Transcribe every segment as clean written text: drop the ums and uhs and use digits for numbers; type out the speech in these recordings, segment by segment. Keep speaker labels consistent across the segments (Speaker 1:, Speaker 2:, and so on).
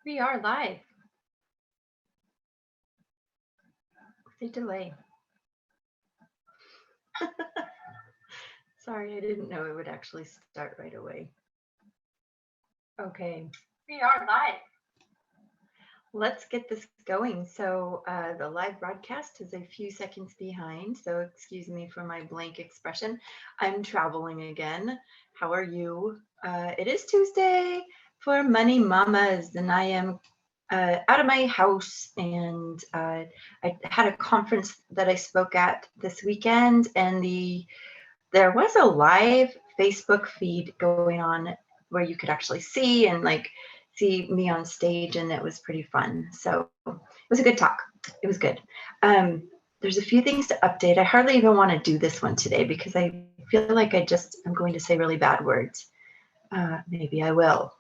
Speaker 1: We are live. With a delay. Sorry, I didn't know it would actually start right away. Okay, we are live. Let's get this going. So the live broadcast is a few seconds behind, so excuse me for my blank expression. I'm traveling again. How are you? It is Tuesday for Money Mamas, and I am out of my house, and I had a conference that I spoke at this weekend, and there was a live Facebook feed going on where you could actually see and see me on stage, and it was pretty fun. So it was a good talk. It was good. There's a few things to update. I hardly even want to do this one today because I feel like I'm going to say really bad words. Maybe I will.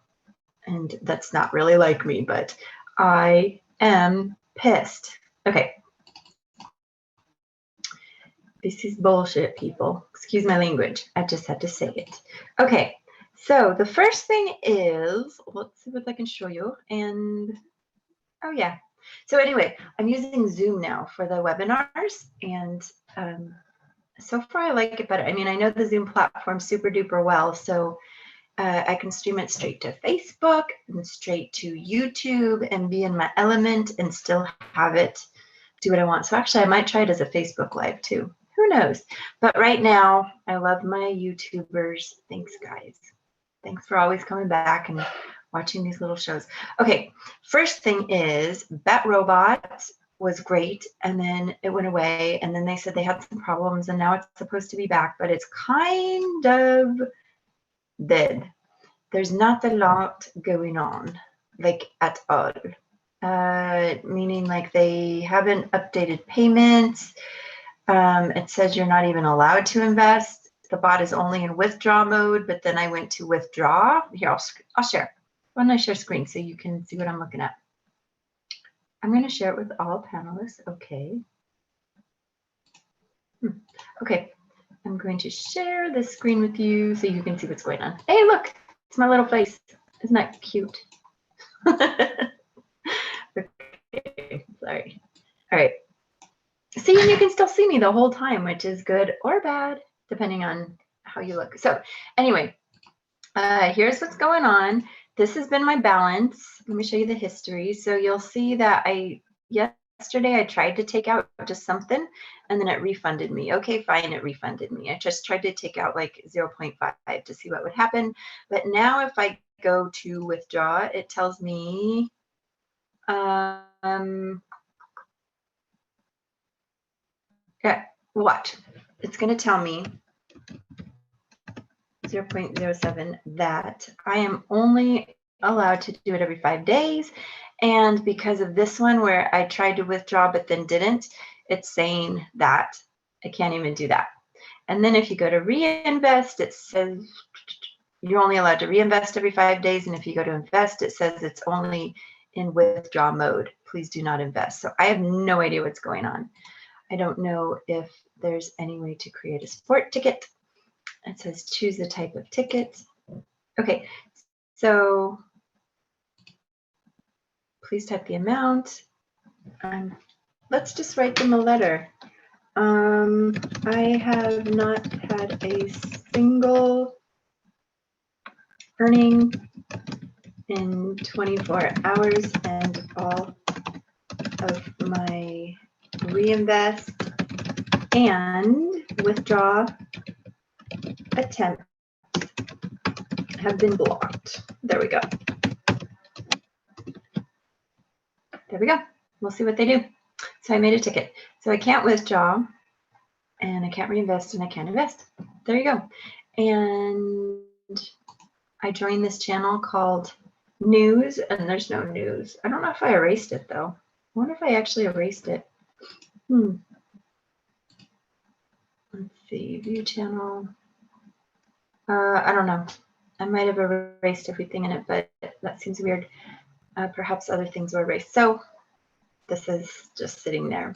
Speaker 1: And that's not really like me, but I am pissed. Okay. This is bullshit, people. Excuse my language. I just had to say it. Okay. So the first thing is, let's see what I can show you. And, oh yeah. So anyway, I'm using Zoom now for the webinars. And so far I like it better. I mean, I know the Zoom platform super duper well. So I can stream it straight to Facebook and straight to YouTube and be in my element and still have it do what I want. So actually, I might try it as a Facebook Live too. Who knows? But right now, I love my YouTubers. Thanks, guys. Thanks for always coming back and watching these little shows. Okay, first thing is BetRobot was great, and then it went away, and then they said they had some problems, and now it's supposed to be back, but it's kind of dead. There's not a lot going on, like at all. Meaning like they haven't updated payments. It says you're not even allowed to invest. The bot is only in withdraw mode, but then I went to withdraw. Here, I'll share. Why don't I share screen so you can see what I'm looking at? I'm going to share it with all panelists. Okay. Okay. I'm going to share the screen with you so you can see what's going on. Hey, look, it's my little face. Isn't that cute? Okay, sorry. All right. See, and you can still see me the whole time, which is good or bad, depending on how you look. So anyway, here's what's going on. This has been my balance. Let me show you the history. So you'll see that yesterday I tried to take out just something and then it refunded me. Okay, fine, it refunded me. I just tried to take out like 0.5 to see what would happen. But now if I go to withdraw, it tells me yeah, watch. It's going to tell me 0.07 that I am only allowed to do it every 5 days. And because of this one where I tried to withdraw but then didn't, it's saying that I can't even do that. And then if you go to reinvest, it says you're only allowed to reinvest every 5 days. And if you go to invest, it says it's only in withdraw mode. Please do not invest. So I have no idea what's going on. I don't know if there's any way to create a sport ticket. It says choose the type of ticket. Okay, so please type the amount. Let's just write them a letter. I have not had a single earning in 24 hours, and all of my reinvest and withdraw attempts have been blocked. There we go. There we go. We'll see what they do. So I made a ticket. So I can't withdraw, and I can't reinvest, and I can't invest. There you go. And I joined this channel called News, and there's no news. I don't know if I erased it, though. I wonder if I actually erased it. Let's see, view channel. I don't know. I might have erased everything in it, but that seems weird. Perhaps other things were erased. So this is just sitting there.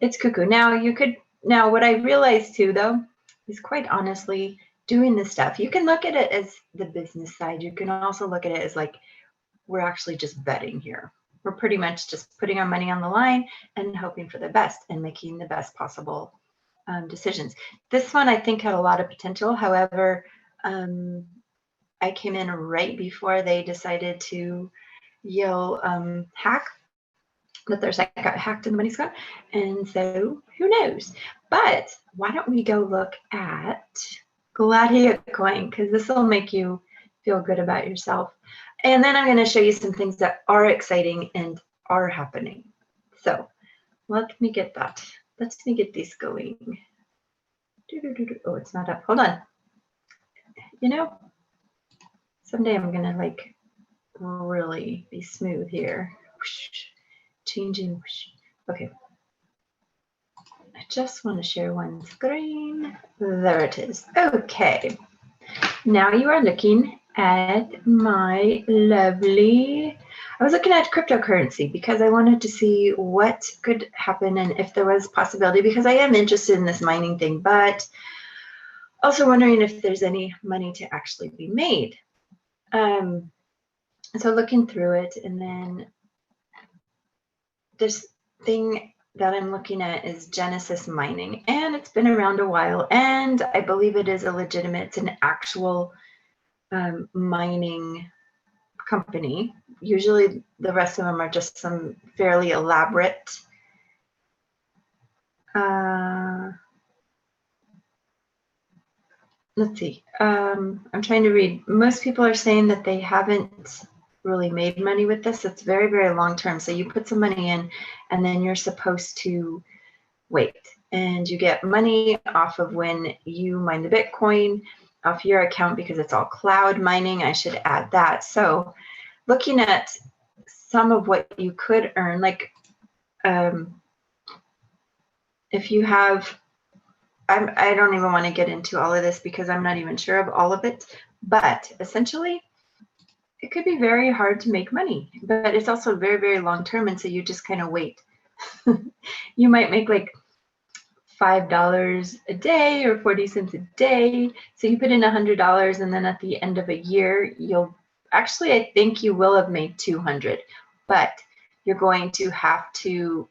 Speaker 1: It's cuckoo. Now what I realized too, though, is quite honestly, doing this stuff, you can look at it as the business side. You can also look at it as like, we're actually just betting here. We're pretty much just putting our money on the line and hoping for the best and making the best possible decisions. This one I think had a lot of potential. However, I came in right before they decided to yell hack, that their site got hacked and the money's gone. And so who knows? But why don't we go look at Gladiacoin, because this will make you feel good about yourself. And then I'm going to show you some things that are exciting and are happening. So let me get that. Let me get this going. Oh, it's not up. Hold on. You know, someday I'm going to like really be smooth here. Changing. Okay. I just want to share one screen. There it is. Okay. Now you are looking at my lovely, I was looking at cryptocurrency because I wanted to see what could happen and if there was possibility, because I am interested in this mining thing, but also wondering if there's any money to actually be made. So looking through it, and then this thing that I'm looking at is Genesis Mining, and it's been around a while, and I believe it is a legitimate, it's an actual mining company. Usually the rest of them are just some fairly elaborate let's see, I'm trying to read. Most people are saying that they haven't really made money with this. It's very, very long term. So you put some money in and then you're supposed to wait, and you get money off of when you mine the Bitcoin off your account, because it's all cloud mining. I should add that. So looking at some of what you could earn, like if you have, I don't even want to get into all of this because I'm not even sure of all of it, but essentially it could be very hard to make money, but it's also very, very long term. And so you just kind of wait. You might make like $5 a day or 40 cents a day. So you put in $100, and then at the end of a year, you'll actually, I think you will have made 200, but you're going to have to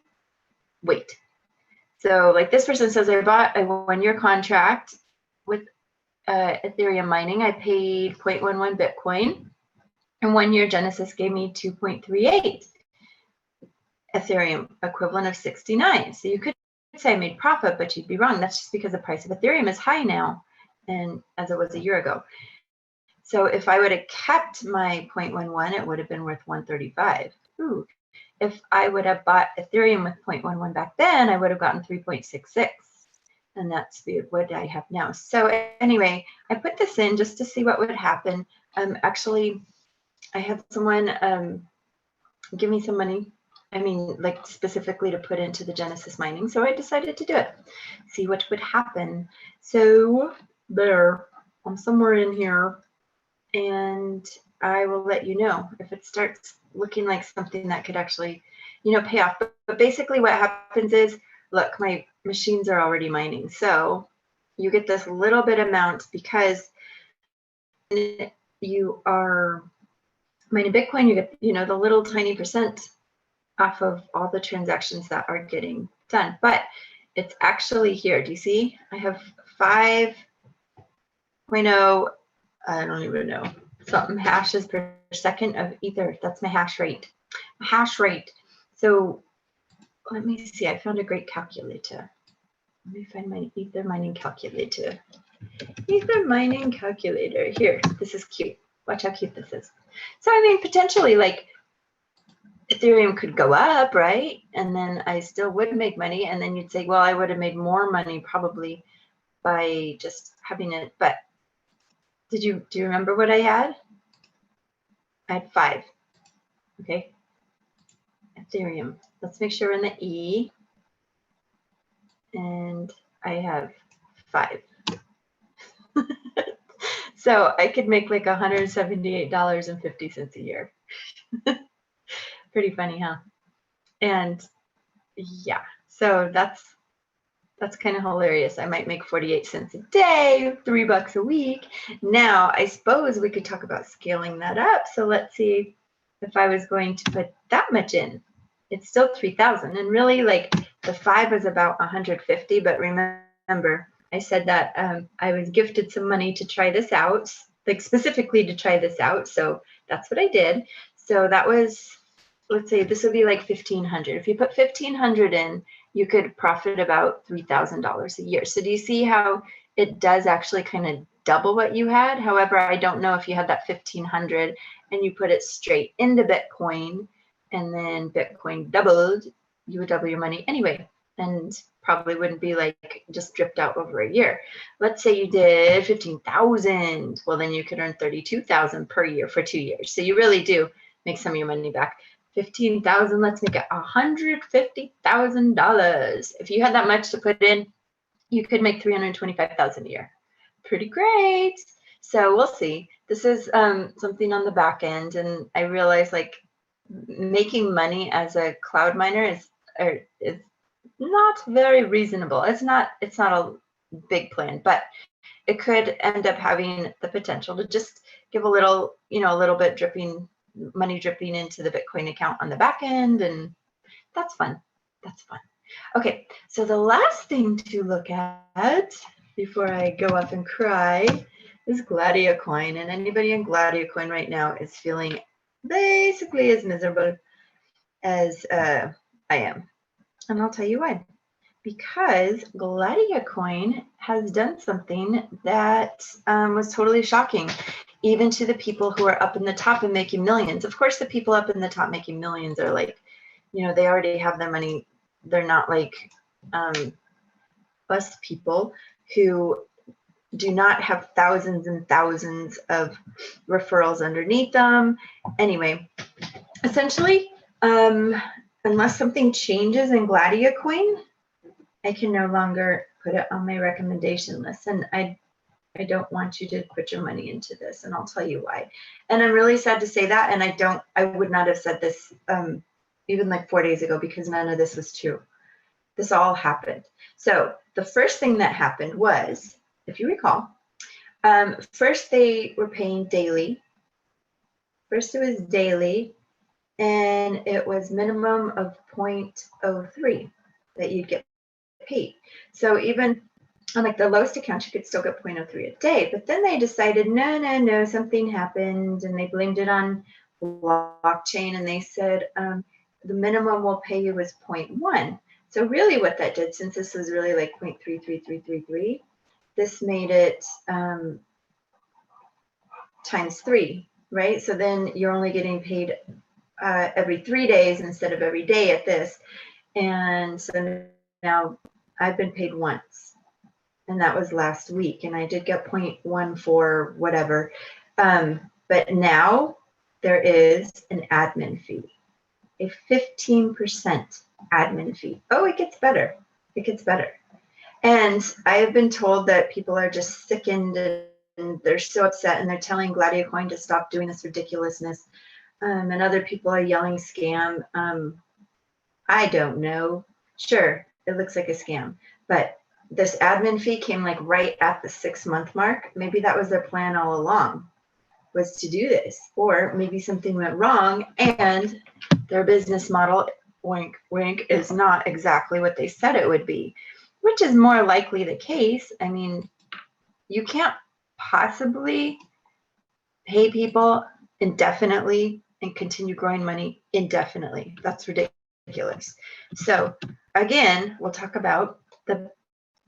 Speaker 1: wait. So like this person says, I bought a 1-year contract with Ethereum mining. I paid 0.11 Bitcoin, and 1 year Genesis gave me 2.38 Ethereum, equivalent of 69. So you could say I made profit, but you'd be wrong. That's just because the price of Ethereum is high now, and as it was a year ago. So if I would have kept my 0.11, it would have been worth 135. Ooh. If I would have bought Ethereum with 0.11 back then, I would have gotten 3.66. And that's what I have now. So anyway, I put this in just to see what would happen. Actually, I had someone give me some money. I mean, like specifically to put into the Genesis mining. So I decided to do it, see what would happen. So there, I'm somewhere in here, and I will let you know if it starts looking like something that could actually, pay off. But basically what happens is, look, my machines are already mining. So you get this little bit amount because you are mining Bitcoin, you get, the little tiny percent off of all the transactions that are getting done. But it's actually here. Do you see? I have 5.0, I don't even know, something hashes per second of Ether. That's my hash rate. So let me see. I found a great calculator. Let me find my Ether mining calculator. Ether mining calculator. Here, this is cute. Watch how cute this is. So I mean, potentially, like, Ethereum could go up, right? And then I still would make money. And then you'd say, well, I would have made more money probably by just having it. But do you remember what I had? I had 5. Okay. Ethereum. Let's make sure we're in the E. And I have 5. So I could make like $178.50 a year. Pretty funny, huh? And yeah, so that's kind of hilarious. I might make 48 cents a day, $3 a week. Now, I suppose we could talk about scaling that up. So let's see if I was going to put that much in. It's still 3,000, and really, like, the 5 was about 150. But remember, I said that I was gifted some money to try this out, like specifically to try this out. So that's what I did. So that was, let's say this would be like 1,500. If you put 1,500 in, you could profit about $3,000 a year. So do you see how it does actually kind of double what you had? However, I don't know if you had that 1,500 and you put it straight into Bitcoin and then Bitcoin doubled, you would double your money anyway, and probably wouldn't be like just dripped out over a year. Let's say you did 15,000. Well, then you could earn 32,000 per year for 2 years. So you really do make some of your money back. 15,000, let's make it $150,000. If you had that much to put in, you could make 325,000 a year. Pretty great. So we'll see. This is something on the back end, and I realize like making money as a cloud miner is not very reasonable. It's not a big plan, but it could end up having the potential to just give a little, a little bit money dripping into the Bitcoin account on the back end, and that's fun. That's fun. Okay, so the last thing to look at before I go up and cry is Gladiacoin, and anybody in Gladiacoin right now is feeling basically as miserable as I am, and I'll tell you why. Because Gladiacoin has done something that was totally shocking, even to the people who are up in the top and making millions. Of course, the people up in the top making millions are like, they already have their money. They're not like us people who do not have thousands and thousands of referrals underneath them. Anyway, essentially, unless something changes in Gladiacoin, I can no longer put it on my recommendation list. And I don't want you to put your money into this, and I'll tell you why. And I'm really sad to say that, and I would not have said this even like 4 days ago, because none of this was true. This all happened. So the first thing that happened was, if you recall, first they were paying daily. First it was daily, and it was minimum of 0.03 that you'd get paid. So even on like the lowest account, you could still get 0.03 a day. But then they decided, no, something happened, and they blamed it on blockchain, and they said the minimum we'll pay you is 0.1. So really what that did, since this was really like 0.33333, this made it times 3, right? So then you're only getting paid every 3 days instead of every day at this. And so now I've been paid once, and that was last week, and I did get 0.14 whatever. But now there is an admin fee, a 15% admin fee. Oh, it gets better. It gets better. And I have been told that people are just sickened and they're so upset, and they're telling Gladiacoin to stop doing this ridiculousness. And other people are yelling scam. I don't know. Sure, it looks like a scam, but this admin fee came like right at the 6-month mark. Maybe that was their plan all along, was to do this, or maybe something went wrong and their business model, wink, wink, is not exactly what they said it would be, which is more likely the case. I mean, you can't possibly pay people indefinitely and continue growing money indefinitely. That's ridiculous. So again, we'll talk about the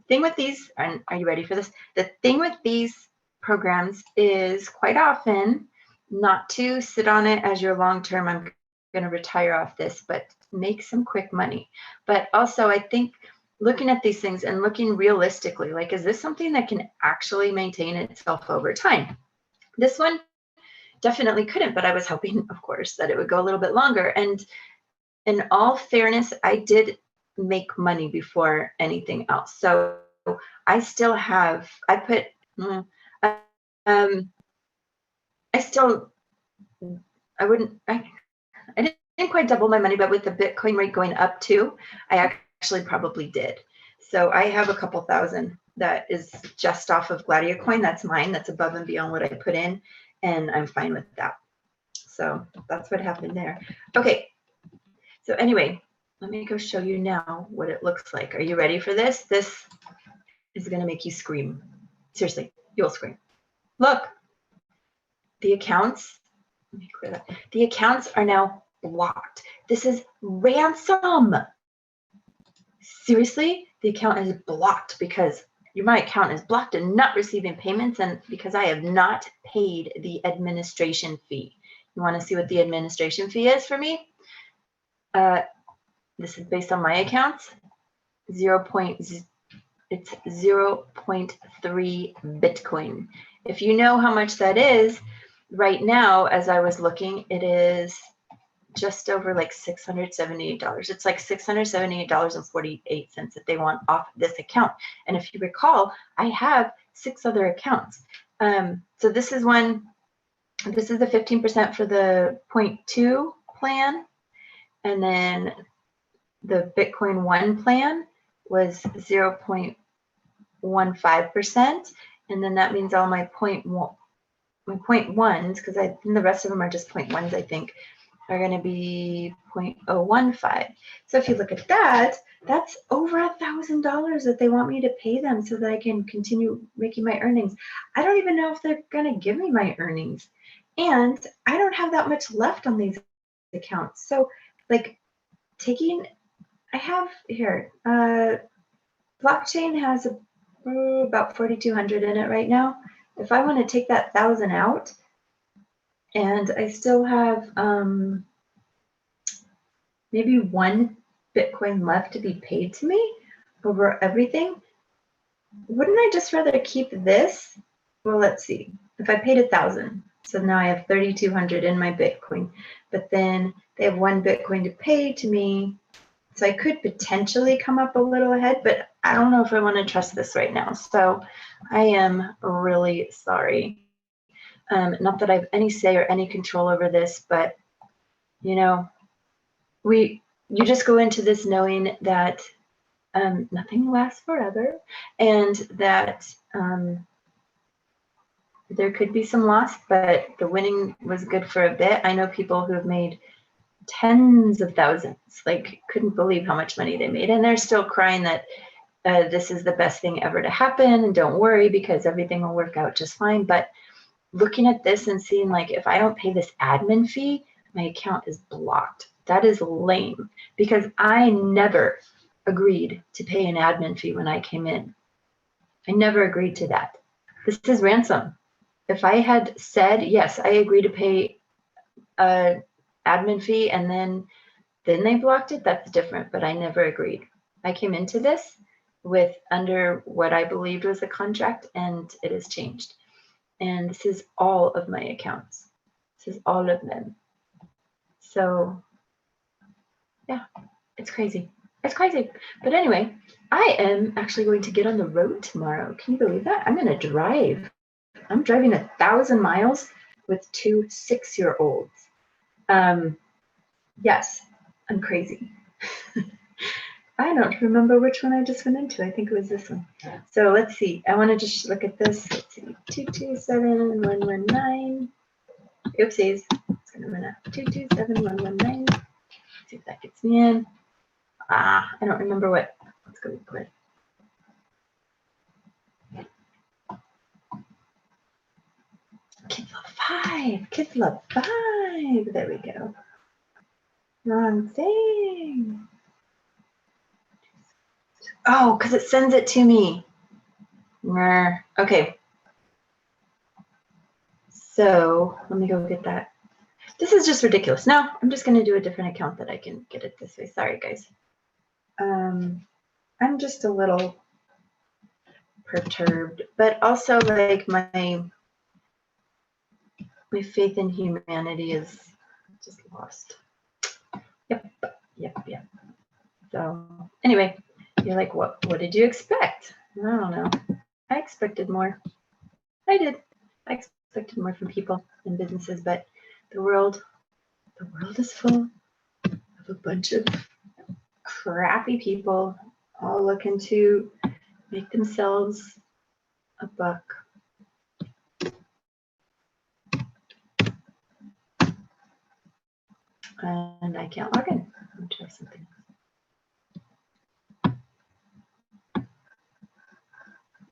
Speaker 1: thing with these, and are you ready for this? The thing with these programs is quite often not to sit on it as your long-term, I'm going to retire off this, but make some quick money. But also, I think looking at these things and looking realistically, like, is this something that can actually maintain itself over time? This one definitely couldn't, but I was hoping, of course, that it would go a little bit longer. And in all fairness, I did make money before anything else. So I still have, I put, I still, I wouldn't, I didn't quite double my money, but with the Bitcoin rate going up too, I actually probably did. So I have a couple thousand that is just off of Gladiacoin. That's mine. That's above and beyond what I put in, and I'm fine with that. So that's what happened there. Okay. So anyway, let me go show you now what it looks like. Are you ready for this? This is going to make you scream. Seriously, you'll scream. Look, the accounts, let me clear that. The accounts are now blocked. This is ransom. Seriously, the account is blocked because my account is blocked and not receiving payments, and because I have not paid the administration fee. You want to see what the administration fee is for me? This is based on my accounts. It's 0.3 Bitcoin. If you know how much that is, right now, as I was looking, it is just over like $678. It's like $678.48 that they want off this account. And if you recall, I have 6 other accounts. So this is the 15% for the 0.2 plan. And then the Bitcoin 1 plan was 0.15%. And then that means all my 0.1s, because the rest of them are just 0.1s, I think, are going to be 0.015. So if you look at that, that's over $1,000 that they want me to pay them so that I can continue making my earnings. I don't even know if they're going to give me my earnings. And I don't have that much left on these accounts. So like I have here, blockchain has about 4,200 in it right now. If I want to take that 1,000 out, and I still have maybe 1 Bitcoin left to be paid to me over everything, wouldn't I just rather keep this? Well, let's see. If I paid 1,000, so now I have 3,200 in my Bitcoin, but then they have 1 Bitcoin to pay to me. So I could potentially come up a little ahead, but I don't know if I want to trust this right now. So I am really sorry. Not that I have any say or any control over this, but you just go into this knowing that nothing lasts forever, and that there could be some loss, but the winning was good for a bit. I know people who have made tens of thousands, like couldn't believe how much money they made, and they're still crying that this is the best thing ever to happen, and don't worry because everything will work out just fine. But looking at this and seeing like, if I don't pay this admin fee, my account is blocked. That is lame, because I never agreed to pay an admin fee when I came in. I never agreed to that. This is ransom. If I had said, yes, I agree to pay a admin fee, and then they blocked it, that's different, but I never agreed. I came into this with under what I believed was a contract, and it has changed. And this is all of my accounts. This is all of them. So yeah, it's crazy. It's crazy. But anyway, I am actually going to get on the road tomorrow. Can you believe that? I'm going to drive. I'm driving 1,000 miles with 2 6-year-olds. Yes, I'm crazy. I don't remember which one I just went into. I think it was this one. So let's see. I want to just look at this. Let's see. 227119. Oopsies. It's going to run out. 227119. See if that gets me in. I don't remember what. Let's go quick. Kids Love 5. Kids Love 5. There we go. Wrong thing. Oh, because it sends it to me. Okay. So let me go get that. This is just ridiculous. No, I'm just going to do a different account that I can get it this way. Sorry, guys. I'm just a little perturbed, but also like my faith in humanity is just lost. Yep. So anyway, you're like, what did you expect? I don't know. I expected more. I did. I expected more from people and businesses, but the world is full of a bunch of crappy people all looking to make themselves a buck. And I can't log in. I'll try something.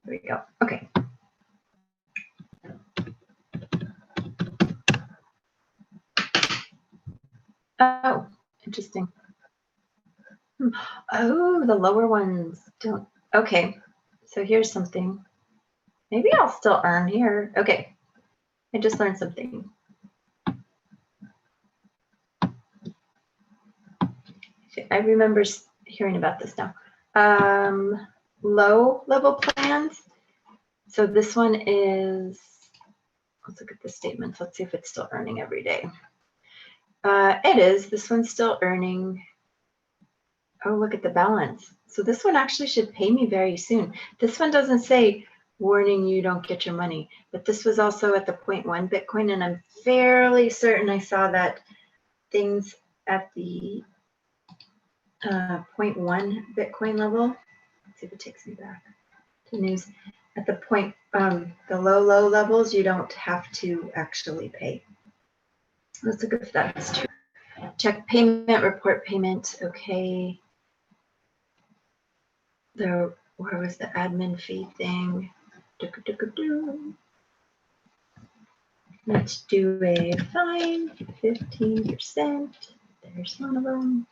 Speaker 1: There we go. Okay. Oh, interesting. Oh, the lower ones don't. Okay. So here's something. Maybe I'll still earn here. Okay. I just learned something. I remember hearing about this now. Low level plans. So this one is, let's look at the statements. Let's see if it's still earning every day. It is. This one's still earning. Oh, look at the balance. So this one actually should pay me very soon. This one doesn't say, warning, you don't get your money. But this was also at the 0.1 Bitcoin, and I'm fairly certain I saw that things at the 0.1 Bitcoin level. Let's see if it takes me back to news. At the the low levels, you don't have to actually pay. Let's look if that's true. Check payment, report payment. Okay. Where was the admin fee thing? Let's do a fine, 15%. There's one of them.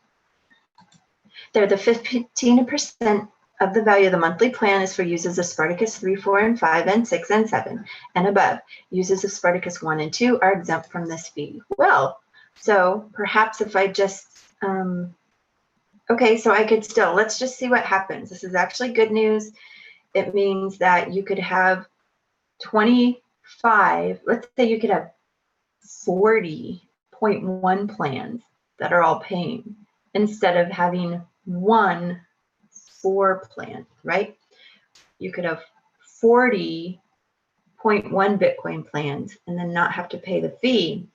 Speaker 1: There, the 15% of the value of the monthly plan is for users of Spartacus 3, 4, and 5, and 6, and 7, and above. Users of Spartacus 1 and 2 are exempt from this fee. Well, so perhaps if I just, okay, so I could still, let's just see what happens. This is actually good news. It means that you could have 25, let's say you could have 40.1 plans that are all paying instead of having one 4 plan, right? You could have 40.1 Bitcoin plans and then not have to pay the fee,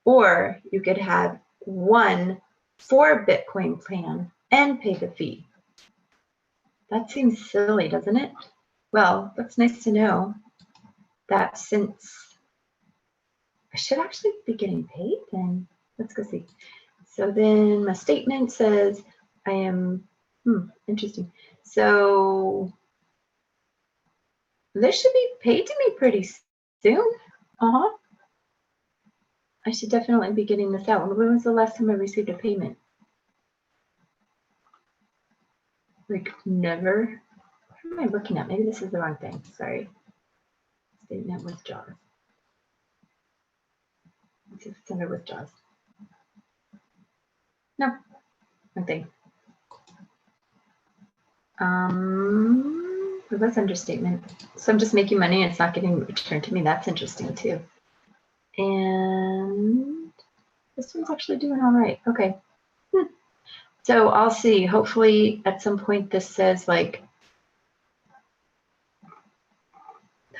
Speaker 1: or you could have one 4 Bitcoin plan and pay the fee. That seems silly, doesn't it? Well, that's nice to know that since I should actually be getting paid then. Let's go see. So then my statement says I am, interesting. So this should be paid to me pretty soon. I should definitely be getting this out. When was the last time I received a payment? Like never. What am I looking at? Maybe this is the wrong thing. Sorry. Statement withdrawals. Let's see if it's under withdrawals. No, wrong thing. It was understatement. So I'm just making money and it's not getting returned to me. That's interesting too. And this one's actually doing all right. Okay. So I'll see. Hopefully at some point this says like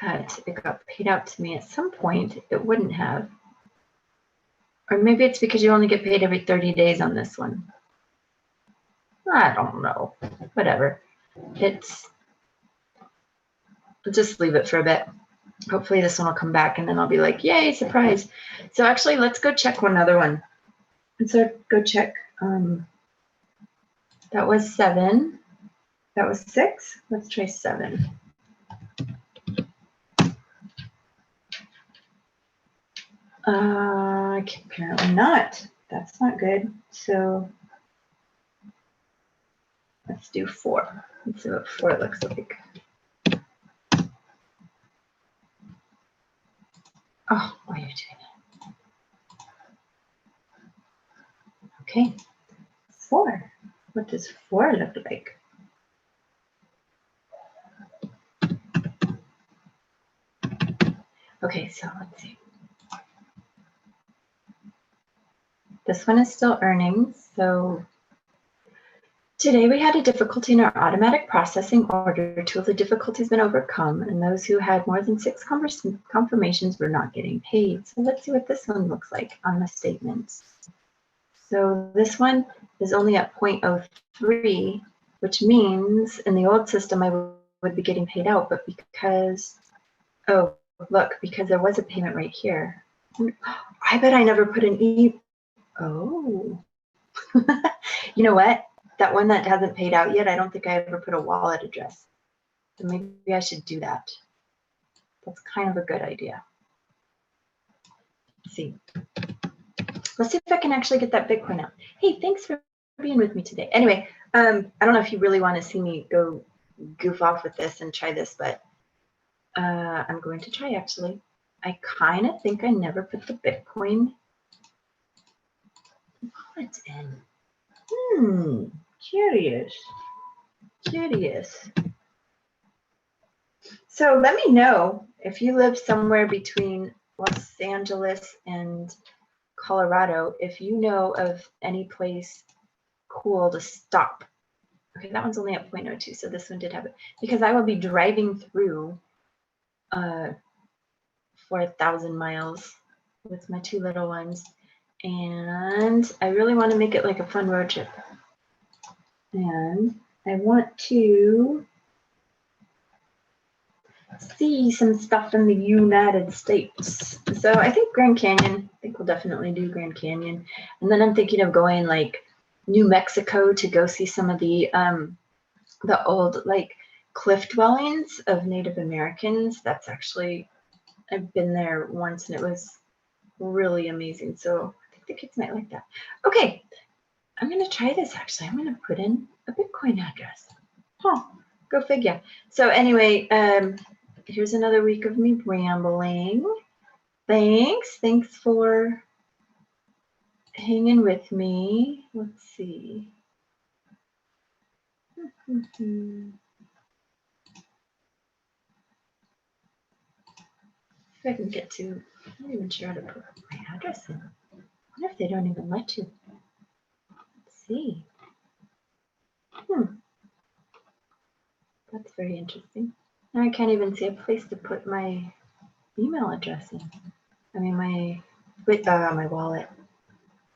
Speaker 1: that it got paid out to me at some point. It wouldn't have. Or maybe it's because you only get paid every 30 days on this one. I don't know. Whatever. I'll just leave it for a bit. Hopefully this one will come back and then I'll be like, yay, surprise. So actually, let's go check one other one. Let's go check. That was 7. That was 6. Let's try 7. Apparently not. That's not good. So let's do 4. Let's see what 4 looks like. Oh, why are you doing that? Okay. 4. What does 4 look like? Okay, so let's see. This one is still earning, so Today we had a difficulty in our automatic processing order tool. The difficulty has been overcome, and those who had more than 6 confirmations were not getting paid. So let's see what this one looks like on the statements. So this one is only at 0.03, which means in the old system I would be getting paid out, but because, oh, look, because there was a payment right here. I bet I never put an oh. You know what? That one that hasn't paid out yet, I don't think I ever put a wallet address. So maybe I should do that. That's kind of a good idea. Let's see. Let's see if I can actually get that Bitcoin out. Hey, thanks for being with me today. Anyway, I don't know if you really want to see me go goof off with this and try this, but I'm going to try actually. I kind of think I never put the Bitcoin wallet in. Curious. So let me know if you live somewhere between Los Angeles and Colorado, if you know of any place cool to stop. Okay, that one's only at 0.02, so this one did have it. Because I will be driving through 4,000 miles with my 2 little ones. And I really want to make it like a fun road trip. And I want to see some stuff in the United States. So I think Grand Canyon, I think we'll definitely do Grand Canyon. And then I'm thinking of going like New Mexico to go see some of the old like cliff dwellings of Native Americans. That's actually, I've been there once and it was really amazing. So I think the kids might like that. Okay, I'm going to try this actually. I'm going to put in a Bitcoin address. Huh, go figure. So anyway, here's another week of me rambling. Thanks for hanging with me. Let's see. If I can get to, I'm not even sure how to put my address in. I wonder if they don't even let you. Let's see. That's very interesting. Now I can't even see a place to put my email address in. I mean, my wallet.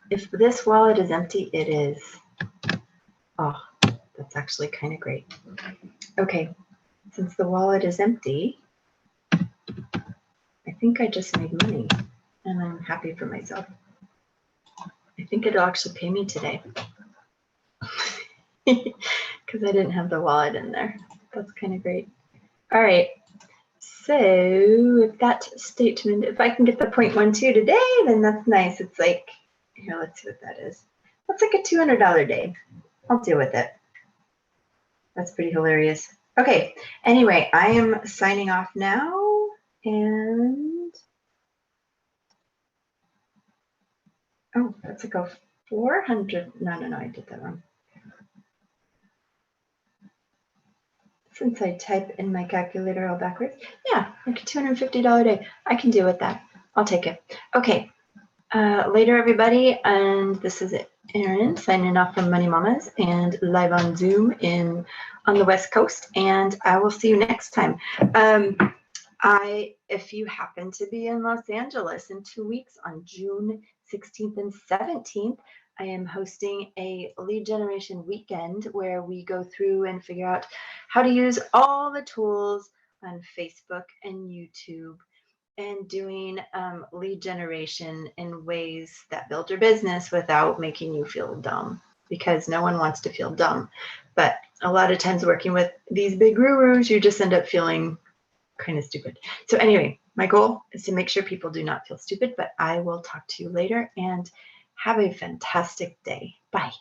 Speaker 1: If this wallet is empty, it is. Oh, that's actually kind of great. Okay, since the wallet is empty, I think I just made money and I'm happy for myself. I think it'll actually pay me today because I didn't have the wallet in there. That's kind of great. All right. So if that statement, if I can get the 0.12 today, then that's nice. It's like, here, let's see what that is. That's like a $200 day. I'll deal with it. That's pretty hilarious. Okay. Anyway, I am signing off now and oh, that's like a 400. No, I did that wrong. Since I type in my calculator all backwards. Yeah, like a $250 day. I can deal with that. I'll take it. Okay. Later, everybody. And this is Erin signing off from Money Mamas and live on Zoom on the West Coast. And I will see you next time. If you happen to be in Los Angeles in 2 weeks on June 16th and 17th, I am hosting a lead generation weekend where we go through and figure out how to use all the tools on Facebook and YouTube and doing lead generation in ways that build your business without making you feel dumb, because no one wants to feel dumb. But a lot of times working with these big gurus, you just end up feeling kind of stupid. So anyway, my goal is to make sure people do not feel stupid, but I will talk to you later and have a fantastic day. Bye.